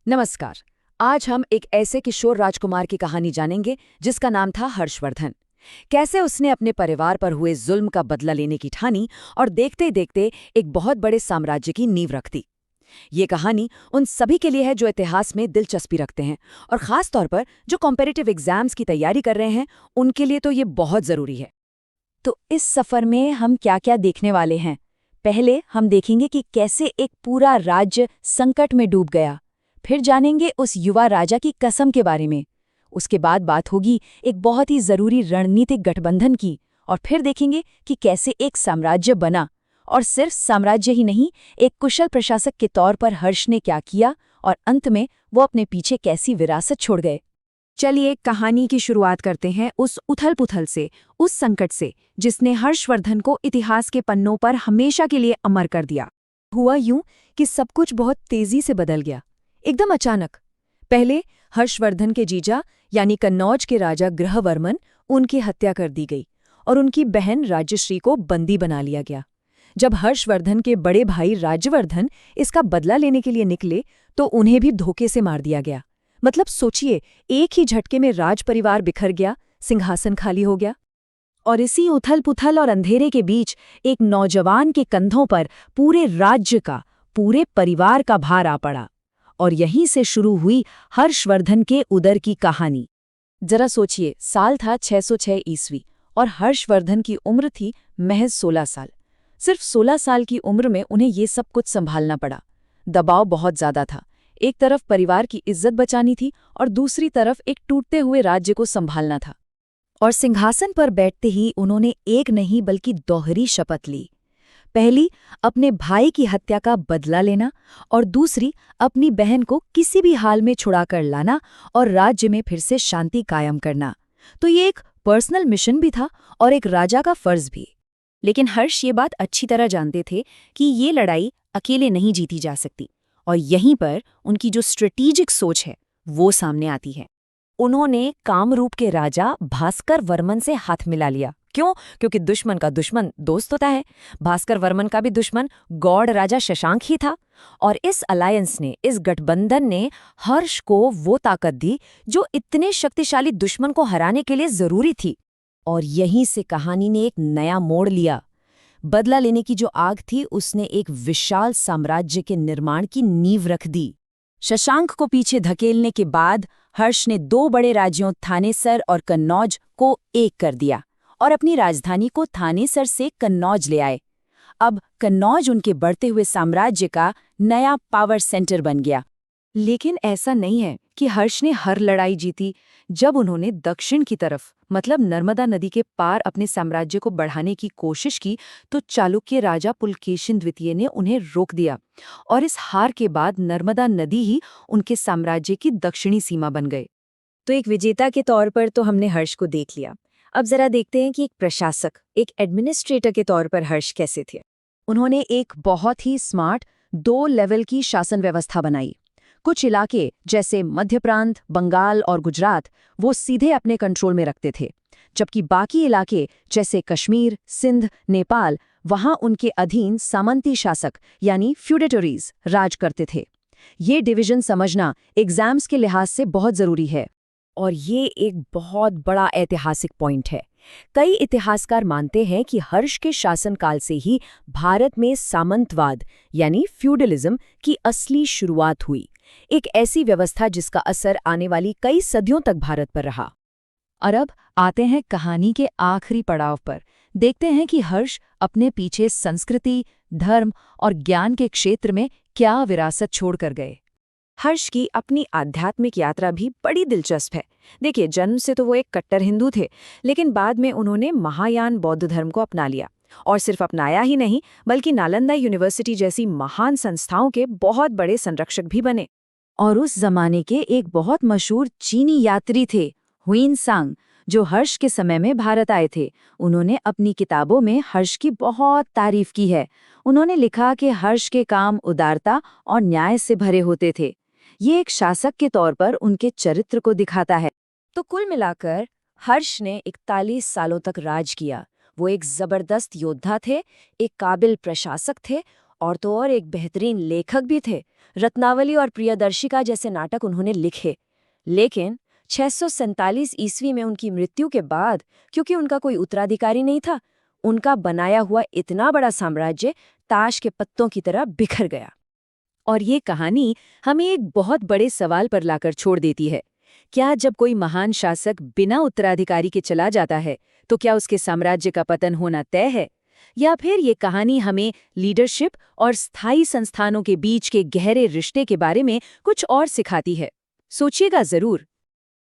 नमस्कार। आज हम एक ऐसे किशोर राजकुमार की कहानी जानेंगे जिसका नाम था हर्षवर्धन। कैसे उसने अपने परिवार पर हुए जुल्म का बदला लेने की ठानी और देखते ही देखते एक बहुत बड़े साम्राज्य की नींव रख दी। ये कहानी उन सभी के लिए है जो इतिहास में दिलचस्पी रखते हैं और खास तौर पर जो कॉम्पिटिटिव एग्जाम्स की तैयारी कर रहे हैं, उनके लिए तो ये बहुत जरूरी है। तो इस सफर में हम क्या-क्या देखने वाले हैं? पहले हम देखेंगे कि कैसे एक पूरा राज्य संकट में डूब गया। फिर जानेंगे उस युवा राजा की कसम के बारे में। उसके बाद बात होगी एक बहुत ही जरूरी रणनीतिक गठबंधन की। और फिर देखेंगे कि कैसे एक साम्राज्य बना। और सिर्फ साम्राज्य ही नहीं, एक कुशल प्रशासक के तौर पर हर्ष ने क्या किया और अंत में वो अपने पीछे कैसी विरासत छोड़ गए। चलिए कहानी की शुरुआत करते हैं उस उथल-पुथल से, उस संकट से जिसने हर्षवर्धन को इतिहास के पन्नों पर हमेशा के लिए अमर कर दिया। हुआ यूं कि सब कुछ बहुत तेजी से बदल गया, एकदम अचानक। पहले हर्षवर्धन के जीजा यानी कन्नौज के राजा ग्रहवर्मन, उनकी हत्या कर दी गई और उनकी बहन राज्यश्री को बंदी बना लिया गया। जब हर्षवर्धन के बड़े भाई राज्यवर्धन इसका बदला लेने के लिए निकले तो उन्हें भी धोखे से मार दिया गया। मतलब सोचिए, एक ही झटके में राज परिवार बिखर गया, सिंहासन खाली हो गया। और इसी उथल-पुथल और अंधेरे के बीच एक नौजवान के कंधों पर पूरे राज्य का, पूरे परिवार का भार आ पड़ा। और यहीं से शुरू हुई हर्षवर्धन के उदर की कहानी। जरा सोचिए, साल था 606 ईस्वी और हर्षवर्धन की उम्र थी महज 16 साल। सिर्फ 16 साल की उम्र में उन्हें ये सब कुछ संभालना पड़ा। दबाव बहुत ज्यादा था। एक तरफ परिवार की इज्जत बचानी थी और दूसरी तरफ एक टूटते हुए राज्य को संभालना था। और सिंहासन पर बैठते ही उन्होंने एक नहीं बल्कि दोहरी शपथ ली। पहली, अपने भाई की हत्या का बदला लेना और दूसरी, अपनी बहन को किसी भी हाल में छुड़ाकर लाना और राज्य में फिर से शांति कायम करना। तो ये एक पर्सनल मिशन भी था और एक राजा का फर्ज भी। लेकिन हर्ष ये बात अच्छी तरह जानते थे कि ये लड़ाई अकेले नहीं जीती जा सकती। और यहीं पर उनकी जो स्ट्रेटेजिक सोच है वो सामने आती है। उन्होंने कामरूप के राजा भास्कर वर्मन से हाथ मिला लिया। क्यों? क्योंकि दुश्मन का दुश्मन दोस्त होता है। भास्कर वर्मन का भी दुश्मन गौड़ राजा शशांक ही था। और इस अलायंस ने, इस गठबंधन ने हर्ष को वो ताकत दी जो इतने शक्तिशाली दुश्मन को हराने के लिए जरूरी थी। और यहीं से कहानी ने एक नया मोड़ लिया। बदला लेने की जो आग थी उसने एक विशाल साम्राज्य के निर्माण की नींव रख दी। शशांक को पीछे धकेलने के बाद हर्ष ने दो बड़े राज्यों थानेसर और कन्नौज को एक कर दिया और अपनी राजधानी को थानेसर से कन्नौज ले आए। अब कन्नौज उनके बढ़ते हुए साम्राज्य का नया पावर सेंटर बन गया। लेकिन ऐसा नहीं है कि हर्ष ने हर लड़ाई जीती। जब उन्होंने दक्षिण की तरफ, मतलब नर्मदा नदी के पार अपने साम्राज्य को बढ़ाने की कोशिश की तो चालुक्य राजा पुलकेशिन द्वितीय ने उन्हें रोक दिया। और इस हार के बाद नर्मदा नदी ही उनके साम्राज्य की दक्षिणी सीमा बन गए। तो एक विजेता के तौर पर तो हमने हर्ष को देख लिया। अब जरा देखते हैं कि एक प्रशासक, एक एडमिनिस्ट्रेटर के तौर पर हर्ष कैसे थे। उन्होंने एक बहुत ही स्मार्ट 2 लेवल की शासन व्यवस्था बनाई। कुछ इलाके जैसे मध्य प्रांत, बंगाल और गुजरात वो सीधे अपने कंट्रोल में रखते थे, जबकि बाकी इलाके जैसे कश्मीर, सिंध, नेपाल, वहां उनके अधीन सामंती शासक यानी फ्यूडेटरीज राज करते थे। ये डिवीजन समझना एग्जाम्स के लिहाज से बहुत जरूरी है। और ये एक बहुत बड़ा ऐतिहासिक पॉइंट है। कई इतिहासकार मानते हैं कि हर्ष के शासनकाल से ही भारत में सामंतवाद यानी फ्यूडलिज्म की असली शुरुआत हुई। एक ऐसी व्यवस्था जिसका असर आने वाली कई सदियों तक भारत पर रहा। और अब आते हैं कहानी के आखिरी पड़ाव पर। देखते हैं कि हर्ष अपने पीछे संस्कृति, धर्म और ज्ञान के क्षेत्र में क्या विरासत छोड़ कर गए। हर्ष की अपनी आध्यात्मिक यात्रा भी बड़ी दिलचस्प है। देखिए, जन्म से तो वो एक कट्टर हिंदू थे, लेकिन बाद में उन्होंने महायान बौद्ध धर्म को अपना लिया। और सिर्फ अपनाया ही नहीं, बल्कि नालंदा यूनिवर्सिटी जैसी महान संस्थाओं के बहुत बड़े संरक्षक भी बने। और उस जमाने के एक बहुत मशहूर चीनी यात्री थे, हुइनसांग, जो हर्ष के समय में भारत आए थे। उन्होंने अपनी किताबों में हर्ष की बहुत तारीफ की है। उन्होंने लिखा कि हर्ष के काम उदारता और न्याय से भरे होते थे। ये एक शासक के तौर पर उनके चरित्र को दिखाता है। तो कुल मिलाकर हर्ष ने 41 सालों तक राज किया। वो एक जबरदस्त योद्धा थे, एक काबिल प्रशासक थे और तो और एक बेहतरीन लेखक भी थे। रत्नावली और प्रियदर्शिका जैसे नाटक उन्होंने लिखे। लेकिन 647 ईस्वी में उनकी मृत्यु के बाद, क्योंकि उनका कोई उत्तराधिकारी नहीं था, उनका बनाया हुआ इतना बड़ा साम्राज्य ताश के पत्तों की तरह बिखर गया। और ये कहानी हमें एक बहुत बड़े सवाल पर लाकर छोड़ देती है। क्या जब कोई महान शासक बिना उत्तराधिकारी के चला जाता है, तो क्या उसके साम्राज्य का पतन होना तय है? या फिर ये कहानी हमें लीडरशिप और स्थायी संस्थानों के बीच के गहरे रिश्ते के बारे में कुछ और सिखाती है? सोचिएगा जरूर।